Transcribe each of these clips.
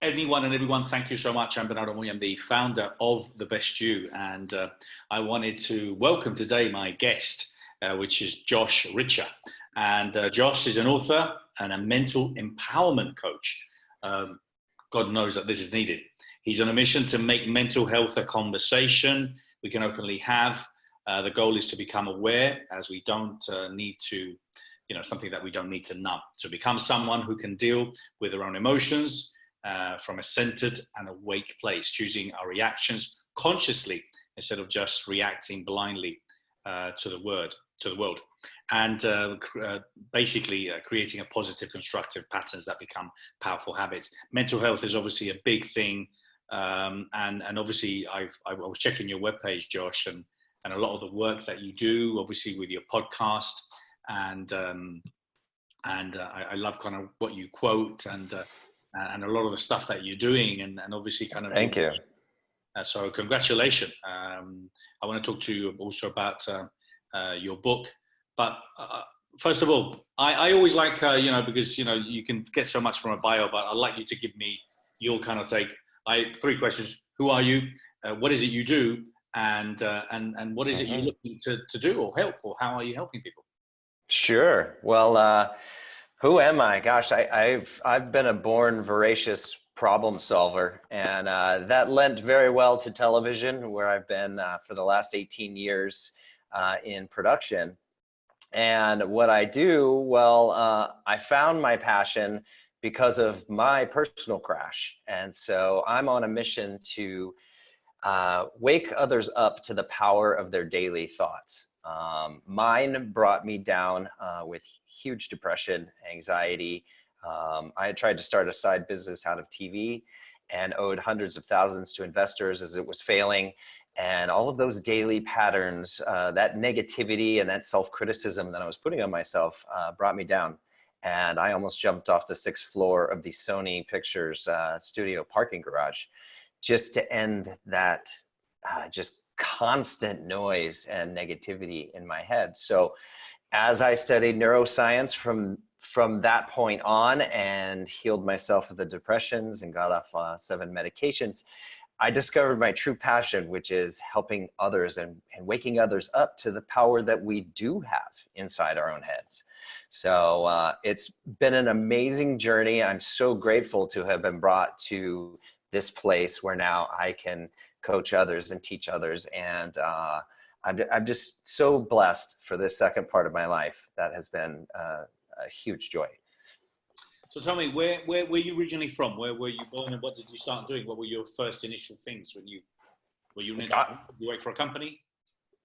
Anyone and everyone, thank you so much. I'm Bernardo Moya. I'm the founder of The Best You, and I wanted to welcome today my guest, which is Josh Ritcher. And Josh is an author and a mental empowerment coach. God knows that this is needed. He's on a mission to make mental health a conversation we can openly have. The goal is to become aware, as we don't need to, something that we don't need to numb. To become someone who can deal with their own emotions, from a centered and awake place, choosing our reactions consciously instead of just reacting blindly to the world, and basically creating a positive, constructive patterns that become powerful habits. Mental health is obviously a big thing, and obviously I was checking your webpage, Josh, and a lot of the work that you do, obviously with your podcast, and I love kind of what you quote and a lot of the stuff that you're doing, and obviously kind of. Thank you. So congratulations. I want to talk to you also about your book. But first of all, I always like, because, you can get so much from a bio, but I'd like you to give me your kind of take. Three questions. Who are you? What is it you do? And what is it you're looking to do or help, or how are you helping people? Sure. Well, who am I? Gosh, I've been a born voracious problem solver, and that lent very well to television, where I've been for the last 18 years in production. And what I do, well, I found my passion because of my personal crash. And so I'm on a mission to wake others up to the power of their daily thoughts. Mine brought me down with huge depression, anxiety. I had tried to start a side business out of TV and owed hundreds of thousands to investors as it was failing. And all of those daily patterns, that negativity and that self-criticism that I was putting on myself brought me down. And I almost jumped off the 6th floor of the Sony Pictures studio parking garage just to end that just constant noise and negativity in my head. So as I studied neuroscience from that point on and healed myself of the depressions and got off 7 medications, I discovered my true passion, which is helping others and waking others up to the power that we do have inside our own heads. So it's been an amazing journey. I'm so grateful to have been brought to this place where now I can coach others and teach others. And I'm just so blessed for this second part of my life. That has been a huge joy. So tell me, where were you originally from? Where were you born, and what did you start doing? What were your first initial things when you work for a company?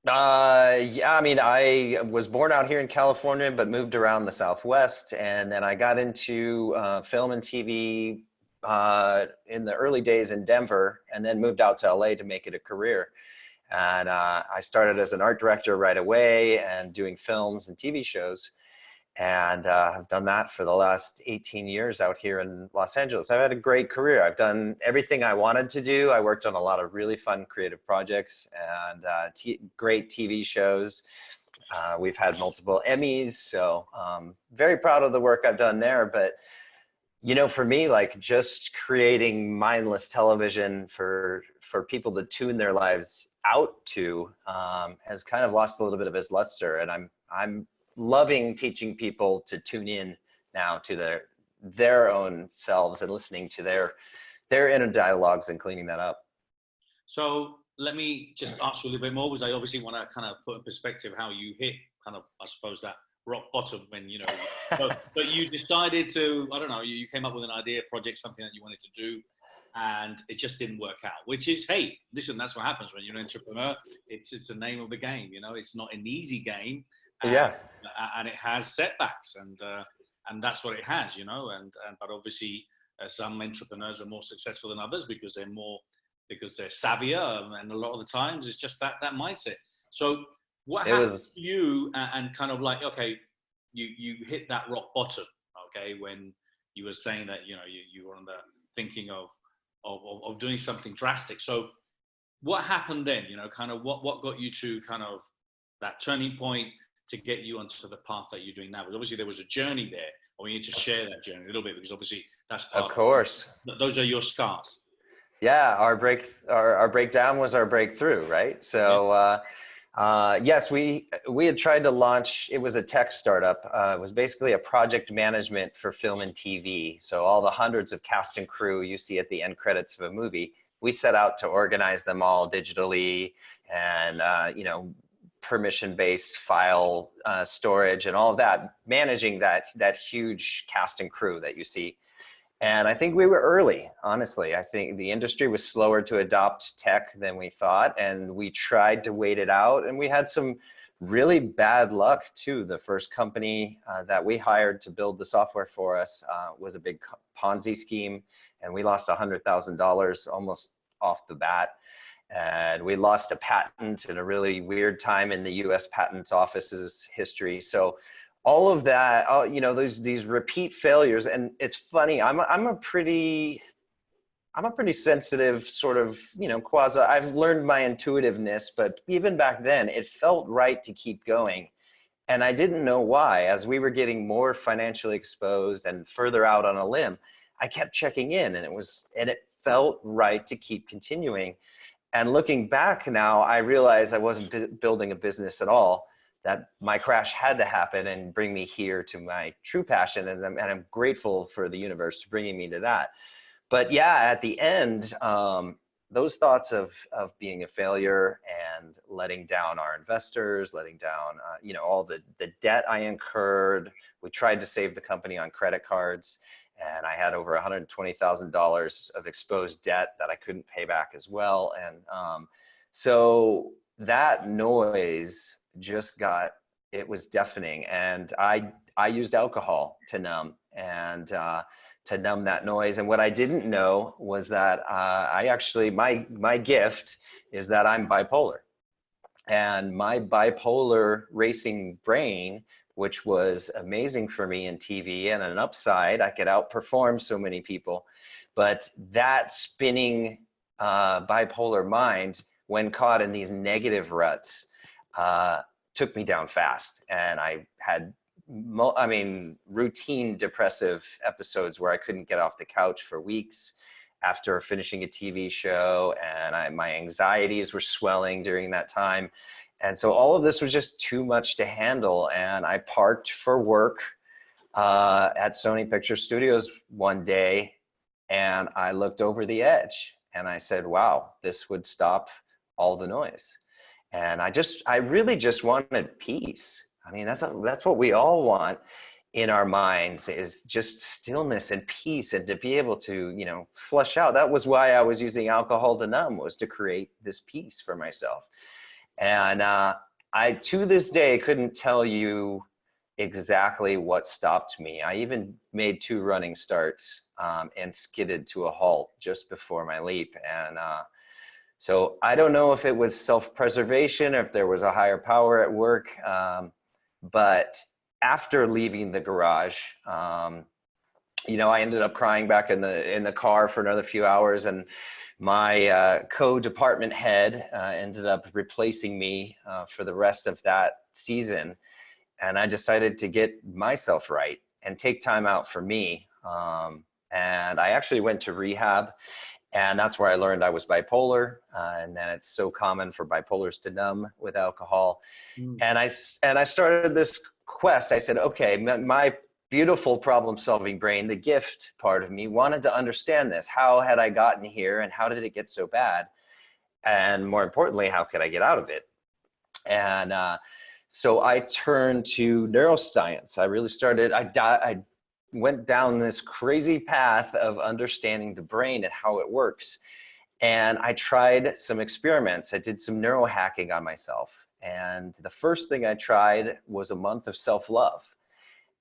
Yeah, I mean, I was born out here in California, but moved around the Southwest. And then I got into film and TV in the early days in Denver, and then moved out to LA to make it a career. And I started as an art director right away and doing films and TV shows. And I've done that for the last 18 years out here in Los Angeles. I've had a great career. I've done everything I wanted to do. I worked on a lot of really fun creative projects and great TV shows. We've had multiple Emmys, so very proud of the work I've done there. But for me, like, just creating mindless television for people to tune their lives out to has kind of lost a little bit of its luster. And I'm loving teaching people to tune in now to their own selves and listening to their inner dialogues and cleaning that up. So let me just ask you a little bit more, because I obviously want to kind of put in perspective how you hit kind of, I suppose, that rock bottom when, but you decided to, I don't know, you came up with an idea, project, something that you wanted to do, and it just didn't work out, which is, hey, listen, that's what happens when you're an entrepreneur. It's the name of the game, it's not an easy game. Yeah. And it has setbacks, and that's what it has, but obviously some entrepreneurs are more successful than others because they're savvier, and a lot of the times it's just that mindset. So what happened to you, and kind of like, okay, you hit that rock bottom, okay, when you were saying that, you were on the thinking of doing something drastic. So what happened then, kind of what got you to kind of that turning point to get you onto the path that you're doing now? Because obviously there was a journey there, I want you to share that journey a little bit, because obviously that's Of part, course. those are your scars. Yeah, our breakdown was our breakthrough, right? Yeah. So yes, we had tried to launch. It was a tech startup. It was basically a project management for film and TV. So all the hundreds of cast and crew you see at the end credits of a movie, we set out to organize them all digitally, and permission-based file storage and all of that, managing that huge cast and crew that you see. And I think we were early, honestly. I think the industry was slower to adopt tech than we thought, and we tried to wait it out. And we had some really bad luck too. The first company that we hired to build the software for us was a big Ponzi scheme, and we lost $100,000 almost off the bat. And we lost a patent in a really weird time in the US Patents Office's history. So all of that, these repeat failures. And it's funny, I'm a pretty sensitive sort of, quasi, I've learned my intuitiveness, but even back then it felt right to keep going. And I didn't know why. As we were getting more financially exposed and further out on a limb, I kept checking in, and it felt right to keep continuing. And looking back now, I realized I wasn't building a business at all, that my crash had to happen and bring me here to my true passion. And I'm grateful for the universe to bringing me to that. But yeah, at the end, those thoughts of being a failure and letting down our investors, letting down, all the debt I incurred. We tried to save the company on credit cards, and I had over $120,000 of exposed debt that I couldn't pay back as well. And so that noise it was deafening. And I used alcohol to numb, and to numb that noise. And what I didn't know was that my gift is that I'm bipolar. And my bipolar racing brain, which was amazing for me in TV, and an upside, I could outperform so many people. But that spinning bipolar mind, when caught in these negative ruts, took me down fast. And I had routine depressive episodes where I couldn't get off the couch for weeks after finishing a TV show, and my anxieties were swelling during that time. And so all of this was just too much to handle. And I parked for work at Sony Pictures Studios one day, and I looked over the edge and I said, wow, this would stop all the noise. And I really just wanted peace. I mean, that's what we all want in our minds, is just stillness and peace, and to be able to, flush out. That was why I was using alcohol to numb, was to create this peace for myself. And I, to this day, couldn't tell you exactly what stopped me. I even made 2 running starts and skidded to a halt just before my leap. And so I don't know if it was self-preservation or if there was a higher power at work. But after leaving the garage, I ended up crying back in the car for another few hours, and my co-department head ended up replacing me for the rest of that season. And I decided to get myself right and take time out for me. And I actually went to rehab, and that's where I learned I was bipolar, and that it's so common for bipolars to numb with alcohol. And I started this quest. I said, okay, my beautiful problem-solving brain, the gift part of me, wanted to understand this. How had I gotten here, and how did it get so bad? And more importantly, how could I get out of it? And so I turned to neuroscience. I really started, I went down this crazy path of understanding the brain and how it works. And I tried some experiments. I did some neurohacking on myself. And the first thing I tried was a month of self-love.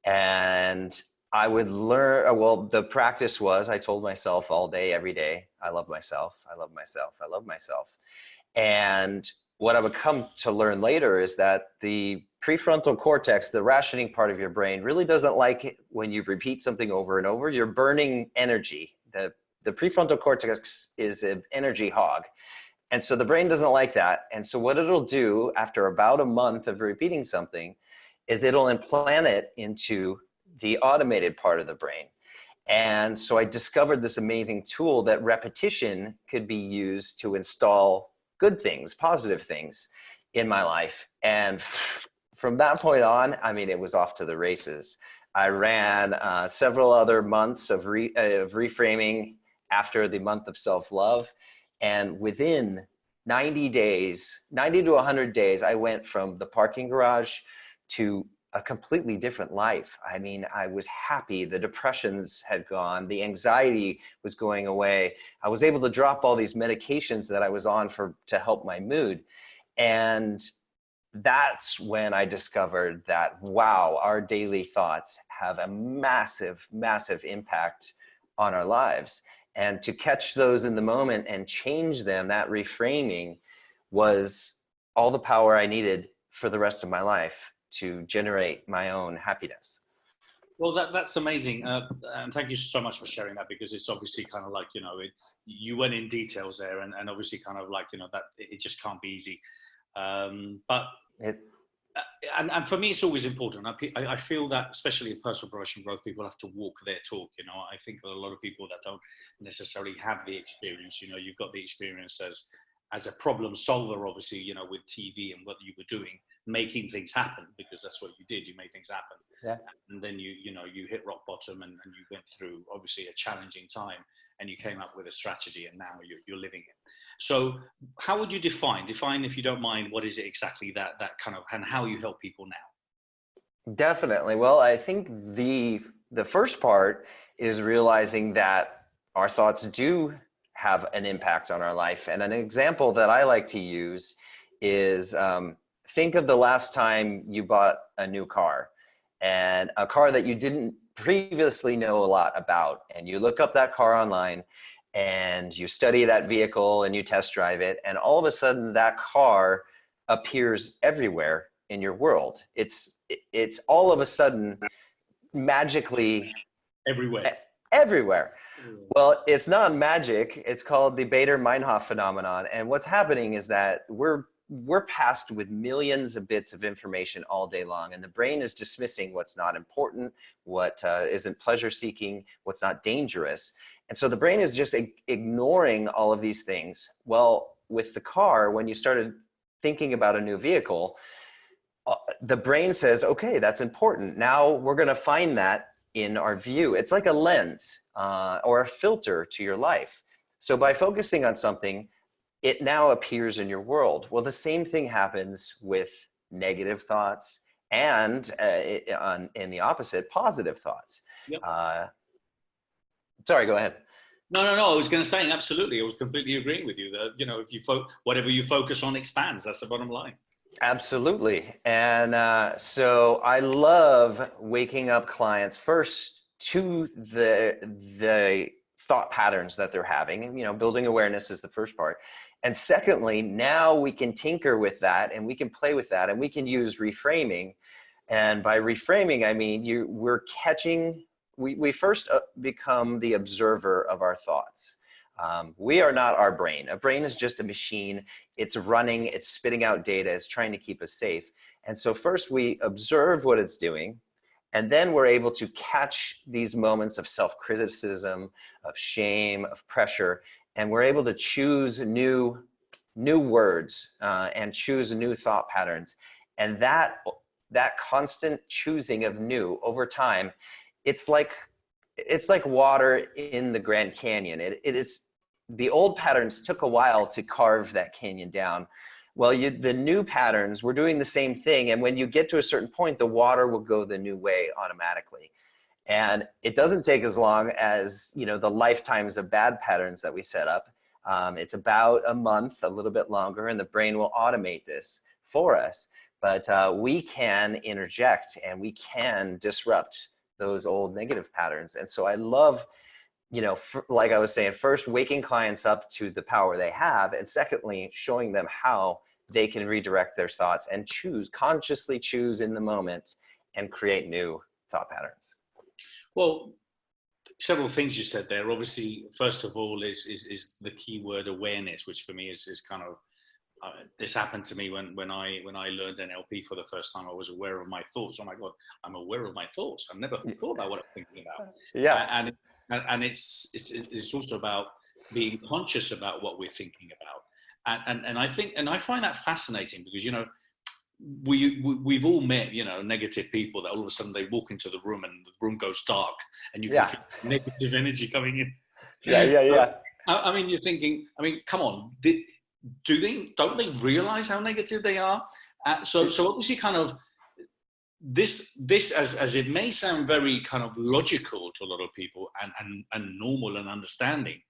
And I would learn, the practice was, I told myself all day, every day, I love myself, I love myself, I love myself. And what I would come to learn later is that the prefrontal cortex, the rationing part of your brain, really doesn't like it when you repeat something over and over. You're burning energy. The prefrontal cortex is an energy hog. And so the brain doesn't like that. And so what it'll do after about a month of repeating something is it'll implant it into the automated part of the brain. And so I discovered this amazing tool that repetition could be used to install good things, positive things in my life. And from that point on, I mean, it was off to the races. I ran several other months of reframing after the month of self-love. And within 90 days, 90 to 100 days, I went from the parking garage to a completely different life. I mean, I was happy. The depressions had gone. The anxiety was going away. I was able to drop all these medications that I was on to help my mood. And that's when I discovered that, wow, our daily thoughts have a massive, massive impact on our lives. And to catch those in the moment and change them, that reframing was all the power I needed for the rest of my life to generate my own happiness. Well, that's amazing. And thank you so much for sharing that, because it's obviously kind of like, you went in details there, and obviously kind of like, that it just can't be easy. And for me, it's always important. I feel that, especially in personal professional growth, people have to walk their talk. I think that a lot of people that don't necessarily have the experience, you've got the experience as a problem solver, obviously, with TV and what you were doing, making things happen, because that's what you did. You made things happen. Yeah. And then you hit rock bottom, and you went through obviously a challenging time, and you came up with a strategy, and now you're living it. So how would you define, if you don't mind, what is it exactly that kind of, and how you help people now? Definitely. Well, I think the first part is realizing that our thoughts do have an impact on our life. And an example that I like to use is think of the last time you bought a new car, and a car that you didn't previously know a lot about. And you look up that car online, and you study that vehicle, and you test drive it, and all of a sudden that car appears everywhere in your world. It's all of a sudden magically everywhere. Well, it's not magic. It's called the Bader-Meinhof phenomenon. And what's happening is that we're passed with millions of bits of information all day long, and the brain is dismissing what's not important, what isn't pleasure-seeking, what's not dangerous. And so the brain is just ignoring all of these things. Well, with the car, when you started thinking about a new vehicle, the brain says, okay, that's important. Now we're going to find that in our view. It's like a lens or a filter to your life. So by focusing on something, it now appears in your world. Well, the same thing happens with negative thoughts and in the opposite, positive thoughts. Yep. Sorry, go ahead. No. I was going to say, absolutely. I was completely agreeing with you that, if you whatever you focus on expands. That's the bottom line. Absolutely. And so I love waking up clients first to the thought patterns that they're having. And, building awareness is the first part. And secondly, now we can tinker with that, and we can play with that, and we can use reframing. And by reframing, I mean, we're catching, we first become the observer of our thoughts. We are not our brain. A brain is just a machine. It's running, it's spitting out data, it's trying to keep us safe. And so first we observe what it's doing, and then we're able to catch these moments of self-criticism, of shame, of pressure, and we're able to choose new words and choose new thought patterns. And that constant choosing of new over time, it's like water in the Grand Canyon. It is, the old patterns took a while to carve that canyon down. Well, the new patterns, we're doing the same thing. And when you get to a certain point, the water will go the new way automatically. And it doesn't take as long as, the lifetimes of bad patterns that we set up. It's about a month, a little bit longer, and the brain will automate this for us. But we can interject, and we can disrupt those old negative patterns. And so I love, like I was saying, first waking clients up to the power they have, and secondly, showing them how they can redirect their thoughts and consciously choose in the moment and create new thought patterns. Well, several things you said there. Obviously, first of all, is the keyword awareness, which for me is kind of this happened to me when I learned NLP for the first time. I was aware of my thoughts. Oh my God, I'm aware of my thoughts. I've never thought about what I'm thinking about. Yeah. And it's also about being conscious about what we're thinking about. And I find that fascinating because, you know, we've all met, you know, negative people that all of a sudden they walk into the room and the room goes dark and you can Yeah. feel negative energy coming in. Yeah. I mean, you're thinking, I mean, come on, don't they realize how negative they are? So obviously kind of this as it may sound very kind of logical to a lot of people and normal and understanding,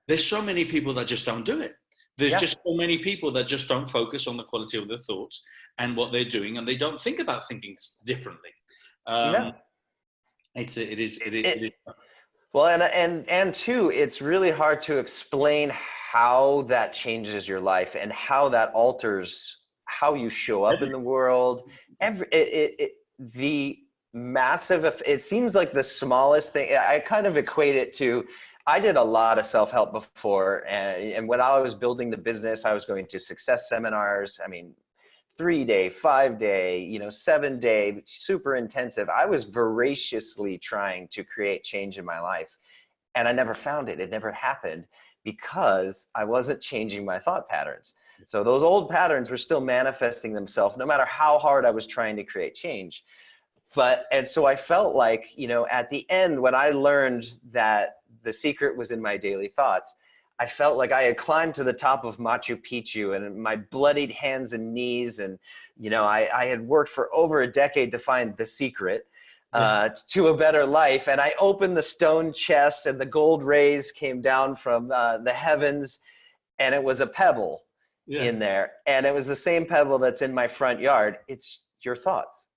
there's so many people that just don't do it. There's just so many people that just don't focus on the quality of their thoughts and what they're doing, and they don't think about thinking differently. It is. Well, and two, it's really hard to explain how that changes your life and how that alters how you show up in the world. The massive, it seems like the smallest thing. I kind of equate it to, I did a lot of self-help before, and when I was building the business, I was going to success seminars. I mean, 3-day, 5-day, 7-day, super intensive. I was voraciously trying to create change in my life, and I never found it. It never happened because I wasn't changing my thought patterns. So those old patterns were still manifesting themselves no matter how hard I was trying to create change. And so I felt like, at the end, when I learned that the secret was in my daily thoughts, I felt like I had climbed to the top of Machu Picchu and my bloodied hands and knees. And, I had worked for over a decade to find the secret to a better life. And I opened the stone chest and the gold rays came down from the heavens, and it was a pebble in there. And it was the same pebble that's in my front yard. It's your thoughts.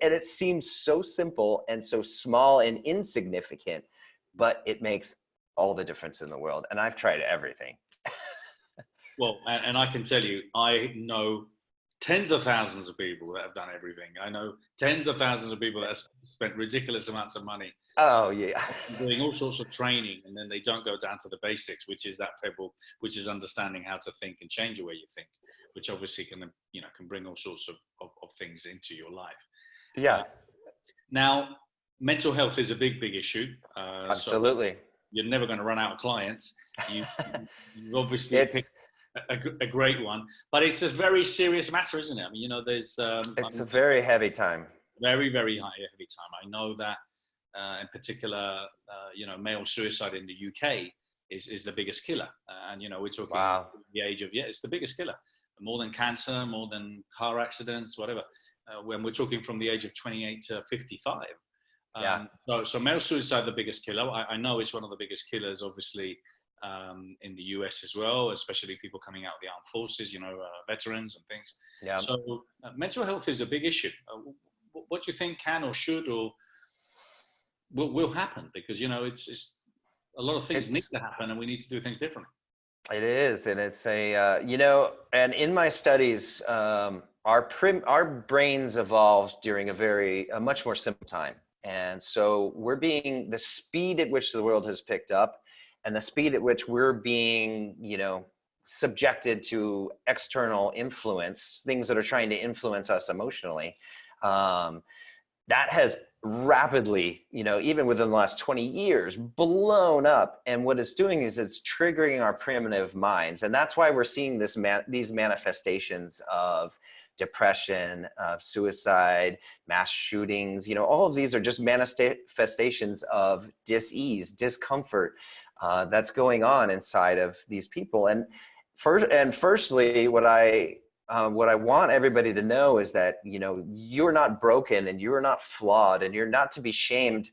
And it seems so simple and so small and insignificant, but it makes all the difference in the world. And I've tried everything. Well, and I can tell you, I know tens of thousands of people that have done everything. I know tens of thousands of people that have spent ridiculous amounts of money. Oh, yeah. Doing all sorts of training, and then they don't go down to the basics, which is that pebble, which is understanding how to think and change the way you think, which obviously can bring all sorts of things into your life. Yeah. Now, mental health is a big issue. Absolutely. So you're never going to run out of clients. You obviously picked a great one, but it's a very serious matter, isn't it? I mean, there's it's a very heavy time. Very, very heavy time. I know that in particular, male suicide in the UK is the biggest killer, and we're talking the age of it's the biggest killer, more than cancer, more than car accidents, whatever. When we're talking from the age of 28 to 55. So male suicide, the biggest killer. I know it's one of the biggest killers, obviously, in the US as well, especially people coming out of the armed forces, veterans and things. Yeah. So mental health is a big issue. What do you think can or should or will happen? Because, it's a lot of things need to happen and we need to do things differently. It is. And it's and in my studies, our brains evolved during a much more simple time. And so the speed at which the world has picked up and the speed at which we're being, subjected to external influence, things that are trying to influence us emotionally, that has rapidly, even within the last 20 years, blown up. And what it's doing is it's triggering our primitive minds. And that's why we're seeing these manifestations of depression, suicide, mass shootings. All of these are just manifestations of dis-ease, discomfort that's going on inside of these people. And firstly, what I want everybody to know is that, you're not broken and you're not flawed and you're not to be shamed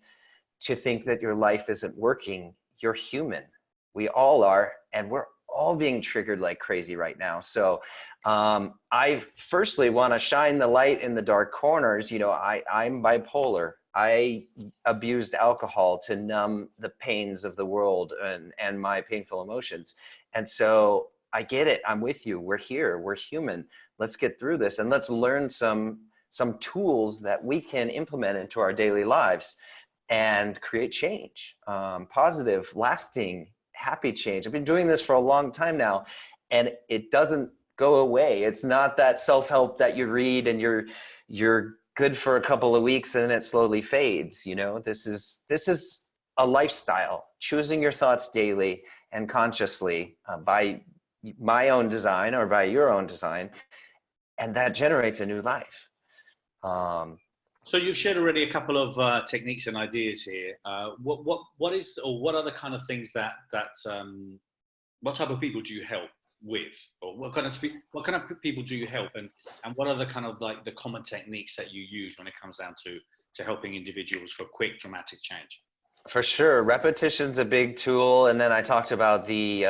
to think that your life isn't working. You're human. We all are, and we're all being triggered like crazy right now. So I firstly want to shine the light in the dark corners. I'm bipolar. I abused alcohol to numb the pains of the world and my painful emotions. And so I get it. I'm with you. We're here. We're human. Let's get through this and let's learn some tools that we can implement into our daily lives and create change, positive, lasting, happy change. I've been doing this for a long time now, and it doesn't go away. It's not that self-help that you read and you're good for a couple of weeks and then it slowly fades. This is a lifestyle, choosing your thoughts daily and consciously, by my own design or by your own design, and that generates a new life. So you've shared already a couple of techniques and ideas here. What are the kind of things what type of people do you help with, or what kind of people do you help, and what are the kind of like the common techniques that you use when it comes down to helping individuals for quick dramatic change? For sure, repetition's a big tool, and then I talked about the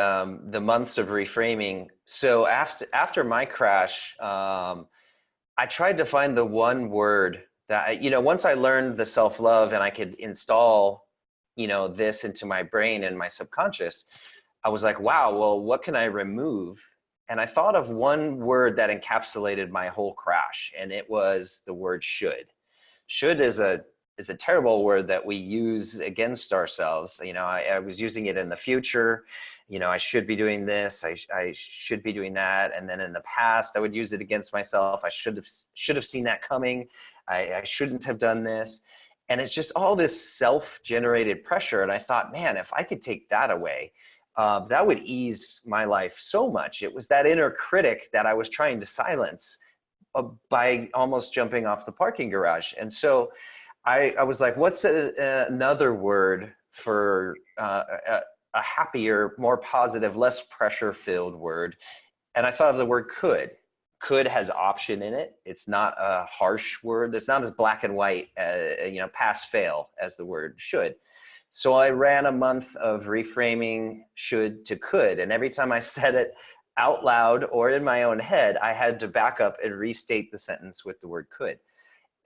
months of reframing. So after my crash, I tried to find the one word that, once I learned the self-love and I could install, this into my brain and my subconscious, I was like, wow, well, what can I remove? And I thought of one word that encapsulated my whole crash, and it was the word should. Should is a terrible word that we use against ourselves. I was using it in the future. I should be doing this. I should be doing that. And then in the past, I would use it against myself. I should have seen that coming. I shouldn't have done this. And it's just all this self-generated pressure. And I thought, man, if I could take that away, that would ease my life so much. It was that inner critic that I was trying to silence by almost jumping off the parking garage. And so I was like, what's another word for a happier, more positive, less pressure-filled word? And I thought of the word could. Could has option in it. It's not a harsh word. It's not as black and white, pass fail as the word should. So I ran a month of reframing should to could. And every time I said it out loud or in my own head, I had to back up and restate the sentence with the word could.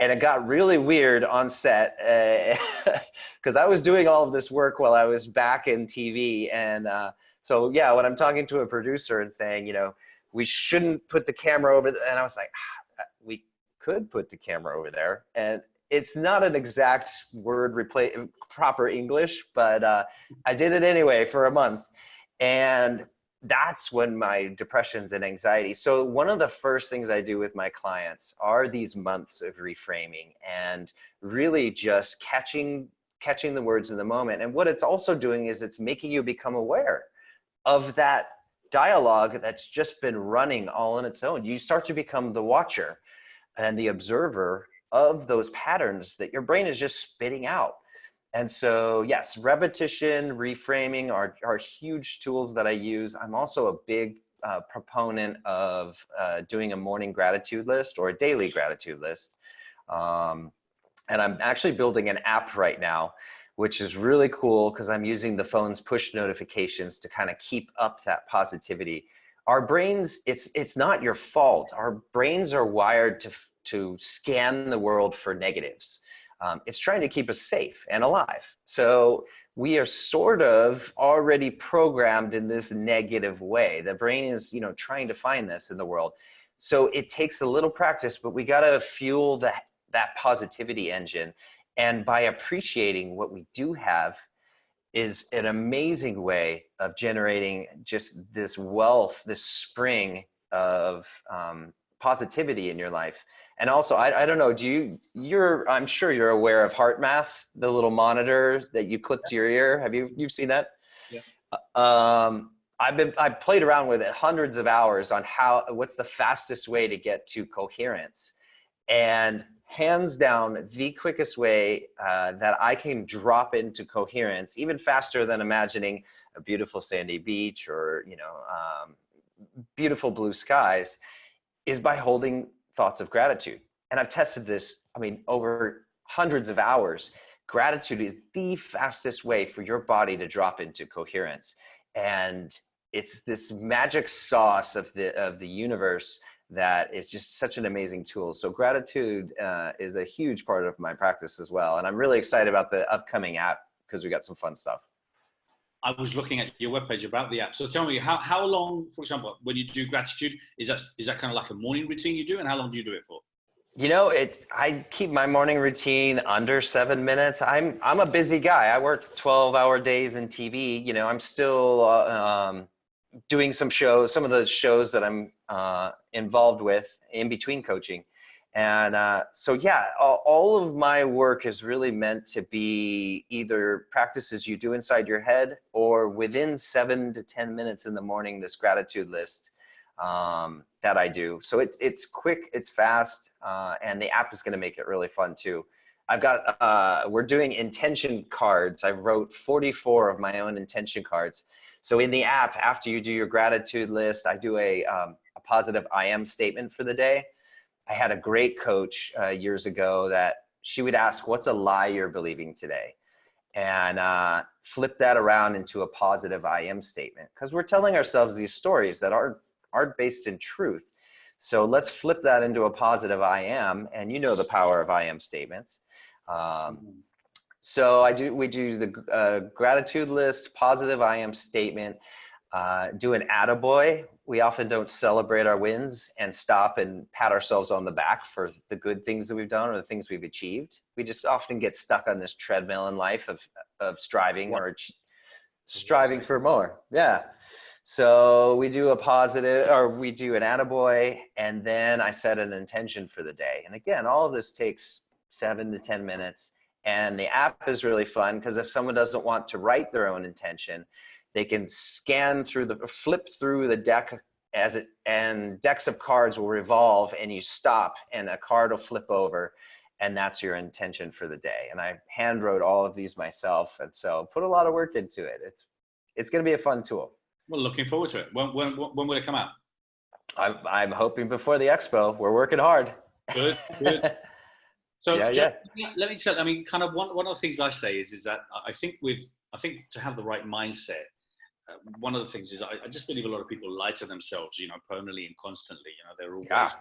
And it got really weird on set because I was doing all of this work while I was back in TV. And so, yeah, when I'm talking to a producer and saying, we shouldn't put the camera over there. And I was like, we could put the camera over there. And it's not an exact word proper English, but I did it anyway for a month. And that's when my depressions and anxiety. So one of the first things I do with my clients are these months of reframing and really just catching the words in the moment. And what it's also doing is it's making you become aware of that dialogue that's just been running all on its own. You start to become the watcher and the observer of those patterns that your brain is just spitting out. And so, yes, repetition, reframing are huge tools that I use. I'm also a big proponent of doing a morning gratitude list or a daily gratitude list. And I'm actually building an app right now, which is really cool because I'm using the phone's push notifications to kind of keep up that positivity. Our brains, it's not your fault. Our brains are wired to scan the world for negatives. It's trying to keep us safe and alive. So we are sort of already programmed in this negative way. The brain is, trying to find this in the world. So it takes a little practice, but we got to fuel that positivity engine. And by appreciating what we do have is an amazing way of generating just this wealth, this spring of positivity in your life. And also, I don't know, I'm sure you're aware of Heart Math, the little monitor that you clip to your ear. You've seen that? Yeah. I've played around with it hundreds of hours on what's the fastest way to get to coherence. And hands down, the quickest way that I can drop into coherence, even faster than imagining a beautiful sandy beach or, beautiful blue skies, is by holding thoughts of gratitude. And I've tested this, over hundreds of hours. Gratitude is the fastest way for your body to drop into coherence. And it's this magic sauce of the universe that is just such an amazing tool. So gratitude is a huge part of my practice as well. And I'm really excited about the upcoming app because we got some fun stuff. I was looking at your webpage about the app. So tell me, how long, for example, when you do gratitude, is that kind of like a morning routine you do, and how long do you do it for? I keep my morning routine under 7 minutes. I'm a busy guy. I work 12-hour days in TV. I'm still doing some shows, some of the shows that I'm involved with in between coaching. And so, yeah, all of my work is really meant to be either practices you do inside your head or within 7 to 10 minutes in the morning, this gratitude list that I do. So it's quick, it's fast, and the app is going to make it really fun too. I've got, we're doing intention cards. I wrote 44 of my own intention cards. So in the app, after you do your gratitude list, I do a positive I am statement for the day. I had a great coach years ago that she would ask, what's a lie you're believing today? And flip that around into a positive I am statement. Because we're telling ourselves these stories that aren't based in truth. So let's flip that into a positive I am, and you know the power of I am statements. So we do the gratitude list, positive I am statement, do an attaboy. We often don't celebrate our wins and stop and pat ourselves on the back for the good things that we've done or the things we've achieved. We just often get stuck on this treadmill in life of striving or striving for more. Yeah. So we do a positive, or we do an attaboy, and then I set an intention for the day. And again, all of this takes 7 to 10 minutes. And the app is really fun because if someone doesn't want to write their own intention, they can flip through the deck and decks of cards will revolve, and you stop and a card will flip over, and that's your intention for the day. And I hand wrote all of these myself, and so put a lot of work into it. It's going to be a fun tool. Well, looking forward to it. When will it come out? I'm hoping before the Expo. We're working hard. Good. So yeah. Let me tell you, I mean, kind of one of the things I say is that I think to have the right mindset, one of the things is I just believe a lot of people lie to themselves, permanently and constantly. They're always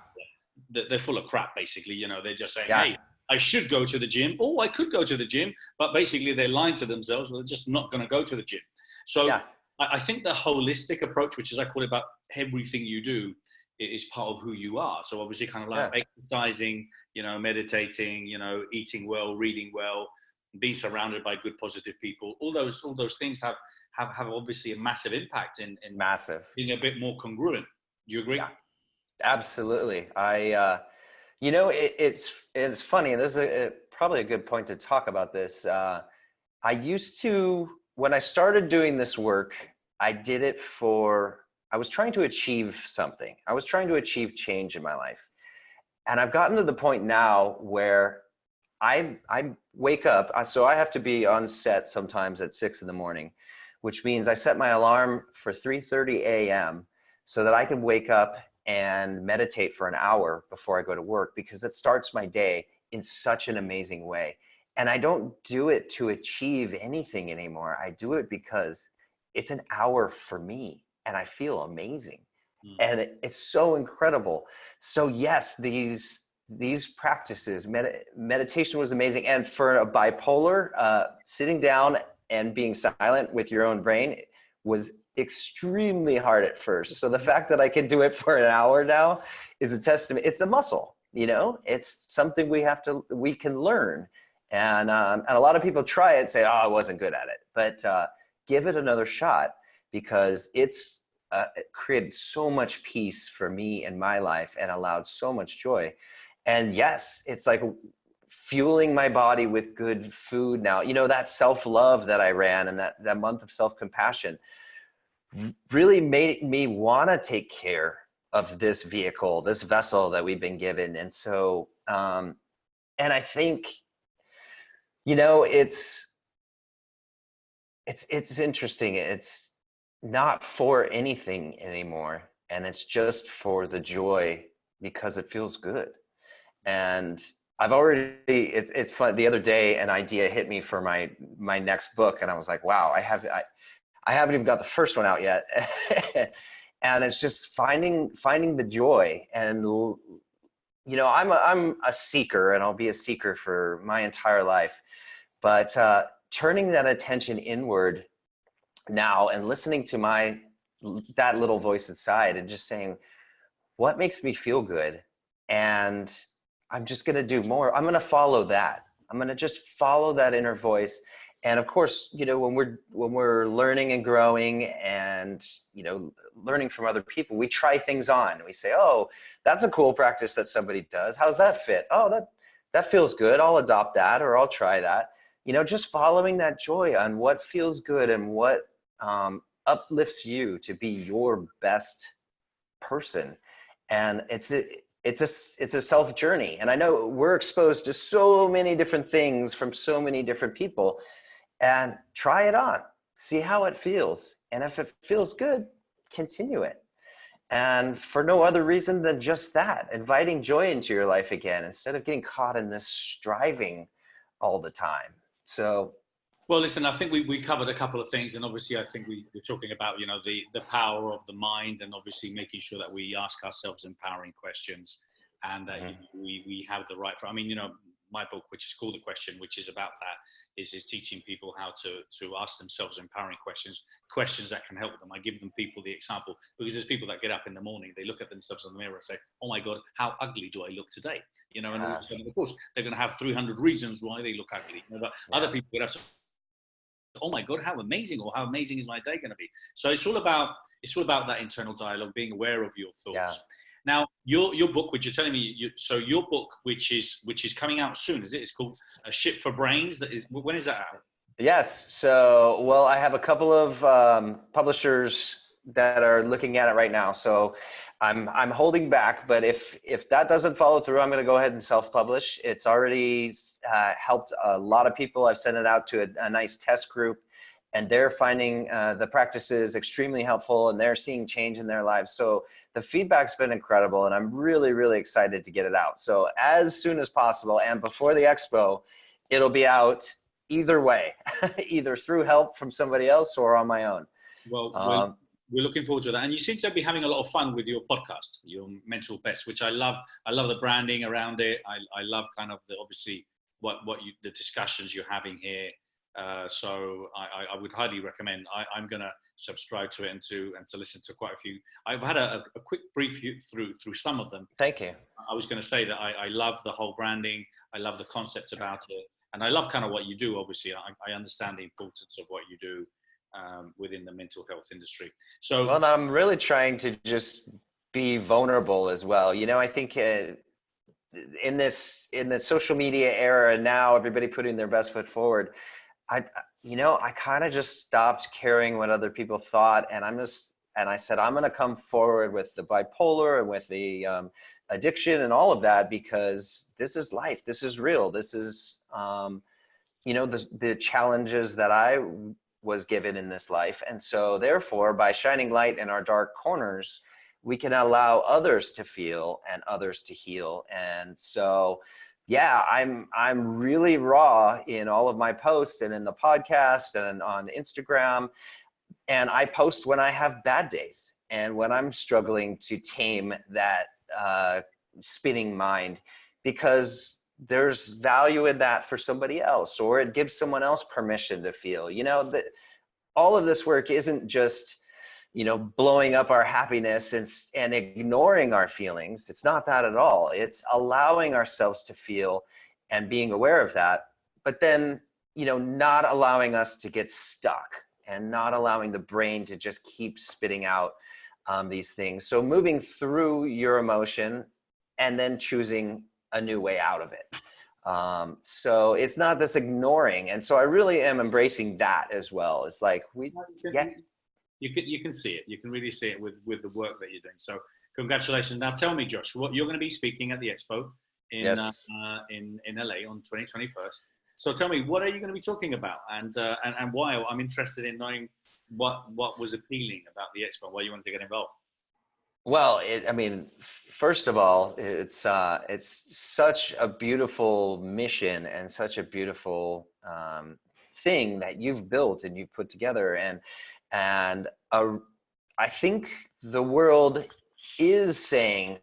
they're full of crap, basically. They're just saying, hey, I should go to the gym. Oh, I could go to the gym, but basically they're lying to themselves. They're just not going to go to the gym. So I think the holistic approach, which is I call it about everything you do, is part of who you are. So obviously kind of like exercising, meditating, eating well, reading well, being surrounded by good, positive people. All those things have obviously a massive impact in being a bit more congruent. Do you agree? Yeah, absolutely. It's funny, and this is probably a good point to talk about this. When I started doing this work, I was trying to achieve something. I was trying to achieve change in my life. And I've gotten to the point now where I wake up, so I have to be on set sometimes at 6 in the morning, which means I set my alarm for 3:30 a.m. so that I can wake up and meditate for an hour before I go to work, because it starts my day in such an amazing way. And I don't do it to achieve anything anymore. I do it because it's an hour for me and I feel amazing. And it's so incredible. So yes, these practices, meditation was amazing. And for a bipolar, sitting down and being silent with your own brain was extremely hard at first. So the fact that I can do it for an hour now is a testament. It's a muscle, it's something we can learn. And a lot of people try it and say, oh, I wasn't good at it. But give it another shot, because it created so much peace for me in my life and allowed so much joy. And yes, it's like fueling my body with good food now. That self-love that I ran and that month of self-compassion really made me want to take care of this vehicle, this vessel that we've been given. And so, and I think, it's interesting. It's not for anything anymore. And it's just for the joy, because it feels good. And I've already, it's fun. The other day, an idea hit me for my next book. And I was like, wow, I haven't even got the first one out yet. And it's just finding the joy. And, I'm a seeker, and I'll be a seeker for my entire life. But turning that attention inward now and listening to that little voice inside and just saying, what makes me feel good? And I'm just going to do more. I'm going to follow that. I'm going to just follow that inner voice. And of course, when we're learning and growing and, learning from other people, we try things on. We say, oh, that's a cool practice that somebody does. How's that fit? Oh, that feels good. I'll adopt that, or I'll try that. Just following that joy on what feels good and what uplifts you to be your best person. And it's a self journey. And I know we're exposed to so many different things from so many different people. And try it on, see how it feels. And if it feels good, continue it. And for no other reason than just that, inviting joy into your life again, instead of getting caught in this striving all the time. So, well, listen, I think we covered a couple of things, and obviously I think we're talking about, the power of the mind, and obviously making sure that we ask ourselves empowering questions, and that we have the right, my book, which is called The Question, which is about that, is teaching people how to ask themselves empowering questions that can help them. I give them people the example, because there's people that get up in the morning, they look at themselves in the mirror and say, oh my God, how ugly do I look today? And all of a sudden, of course, they're going to have 300 reasons why they look ugly. But other people get up, oh my God, how amazing, or how amazing is my day going to be? So it's all about that internal dialogue, being aware of your thoughts. Yeah. Now, your book, which you're telling me, your book, which is coming out soon, is it? It's called A Ship for Brains. When is that out? Yes. So, well, I have a couple of publishers that are looking at it right now. So I'm holding back, but if that doesn't follow through, I'm going to go ahead and self-publish. It's already helped a lot of people. I've sent it out to a nice test group, and they're finding the practices extremely helpful, and they're seeing change in their lives. So the feedback's been incredible, and I'm really, really excited to get it out. So as soon as possible, and before the Expo, it'll be out either way, either through help from somebody else or on my own. Well, we're looking forward to that. And you seem to be having a lot of fun with your podcast, your Mental Best, which I love. I love the branding around it. I love kind of obviously the discussions you're having here. So I would highly recommend. I'm going to subscribe to it and to listen to quite a few. I've had a quick brief through some of them. Thank you. I was going to say that I love the whole branding. I love the concepts about it. And I love kind of what you do, obviously. I understand the importance of what you do within the mental health industry. So, well, I'm really trying to just be vulnerable as well. I think in the social media era now, everybody putting their best foot forward, I kind of just stopped caring what other people thought. And I said, I'm going to come forward with the bipolar and with the addiction and all of that, because this is life. This is real. This is, the challenges that I was given in this life. And so therefore, by shining light in our dark corners, we can allow others to feel and others to heal. And so, yeah, I'm really raw in all of my posts and in the podcast and on Instagram. And I post when I have bad days and when I'm struggling to tame that spinning mind, because there's value in that for somebody else, or it gives someone else permission to feel. That all of this work isn't just, blowing up our happiness and ignoring our feelings. It's not that at all. It's allowing ourselves to feel and being aware of that, but then, not allowing us to get stuck and not allowing the brain to just keep spitting out these things. So moving through your emotion and then choosing a new way out of it. So it's not this ignoring. And so I really am embracing that as well. It's like you can see it. You can really see it with the work that you're doing. So congratulations. Now tell me, Josh, what you're going to be speaking at the Expo in LA on 2021. So tell me, what are you going to be talking about, and why? I'm interested in knowing what was appealing about the Expo, why you wanted to get involved. Well, first of all, it's such a beautiful mission and such a beautiful thing that you've built and you've put together, and I think the world is saying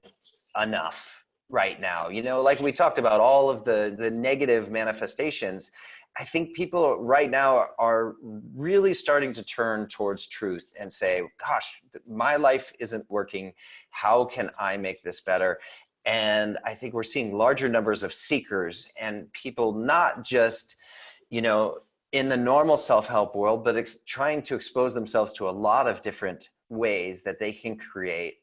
enough right now. Like we talked about all of the negative manifestations. I think people right now are really starting to turn towards truth and say, gosh, my life isn't working. How can I make this better? And I think we're seeing larger numbers of seekers and people not just, in the normal self-help world, but trying to expose themselves to a lot of different ways that they can create,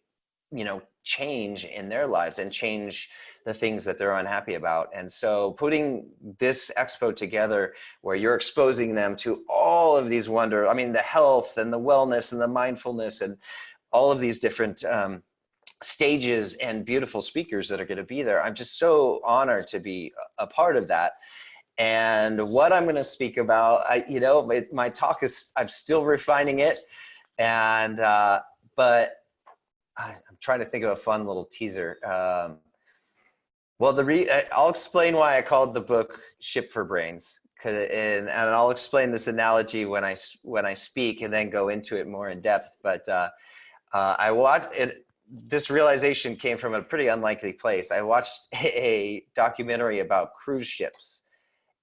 change in their lives and change the things that they're unhappy about. And so putting this expo together where you're exposing them to all of these the health and the wellness and the mindfulness and all of these different stages and beautiful speakers that are going to be there. I'm just so honored to be a part of that. And what I'm going to speak about, my talk is, I'm still refining it. And, but I'm trying to think of a fun little teaser. I'll explain why I called the book Ship for Brains. And I'll explain this analogy when I speak and then go into it more in depth. But I watched it. This realization came from a pretty unlikely place. I watched a documentary about cruise ships.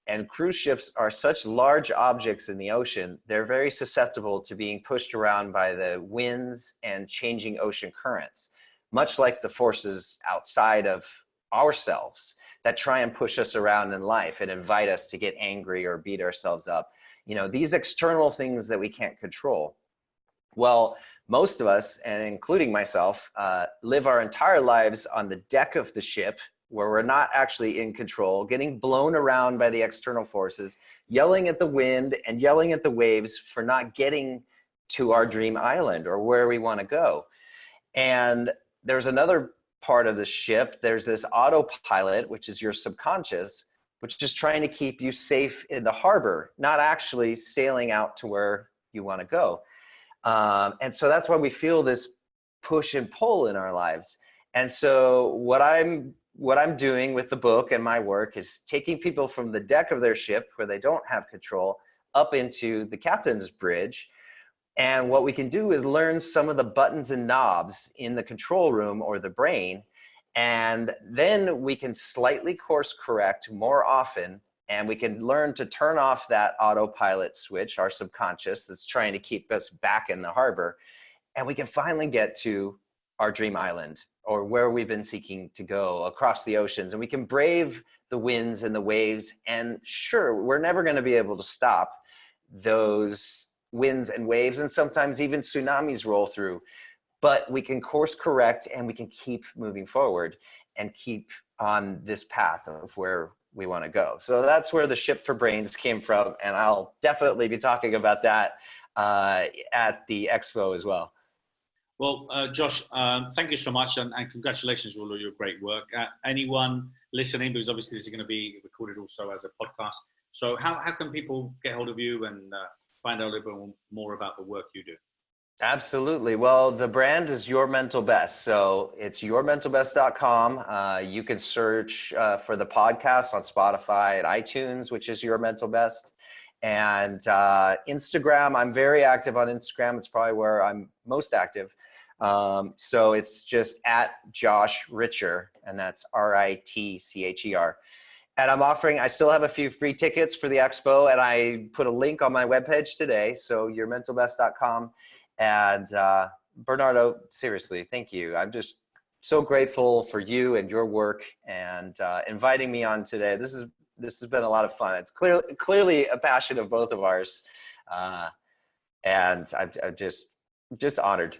And cruise ships are such large objects in the ocean, they're very susceptible to being pushed around by the winds and changing ocean currents, much like the forces outside of ourselves that try and push us around in life and invite us to get angry or beat ourselves up. These external things that we can't control. Well, most of us, and including myself, live our entire lives on the deck of the ship where we're not actually in control, getting blown around by the external forces, yelling at the wind and yelling at the waves for not getting to our dream island or where we want to go. And there's another part of the ship. There's this autopilot, which is your subconscious, which is trying to keep you safe in the harbor, not actually sailing out to where you want to go. And so that's why we feel this push and pull in our lives. And so what I'm doing with the book and my work is taking people from the deck of their ship where they don't have control up into the captain's bridge. And what we can do is learn some of the buttons and knobs in the control room or the brain. And then we can slightly course correct more often. And we can learn to turn off that autopilot switch, our subconscious that's trying to keep us back in the harbor. And we can finally get to our dream island or where we've been seeking to go across the oceans. And we can brave the winds and the waves. And sure, we're never going to be able to stop those winds and waves. And sometimes even tsunamis roll through. But we can course correct and we can keep moving forward and keep on this path of where we want to go. So that's where the Ship for Brains came from. And I'll definitely be talking about that at the Expo as well. Well, Josh, thank you so much, and congratulations on all of your great work. Anyone listening, because obviously this is going to be recorded also as a podcast, so how can people get hold of you and find out a little bit more about the work you do? Absolutely. Well, the brand is Your Mental Best. So it's yourmentalbest.com. You can search for the podcast on Spotify and iTunes, which is Your Mental Best. And Instagram, I'm very active on Instagram. It's probably where I'm most active. So it's just at Josh Ritcher, and that's Ritcher. And I still have a few free tickets for the Expo, and I put a link on my webpage today. So yourmentalbest.com. And Bernardo, seriously, thank you. I'm just so grateful for you and your work and inviting me on today. This has been a lot of fun. It's clearly a passion of both of ours, and I'm just honored.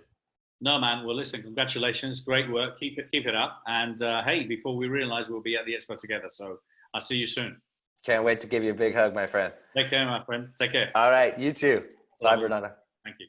No, man. Well, listen, congratulations. Great work. Keep it up. And hey, before we realize, we'll be at the Expo together. So I'll see you soon. Can't wait to give you a big hug, my friend. Take care, my friend. Take care. All right. You too. Bye, Bernardo. Thank you.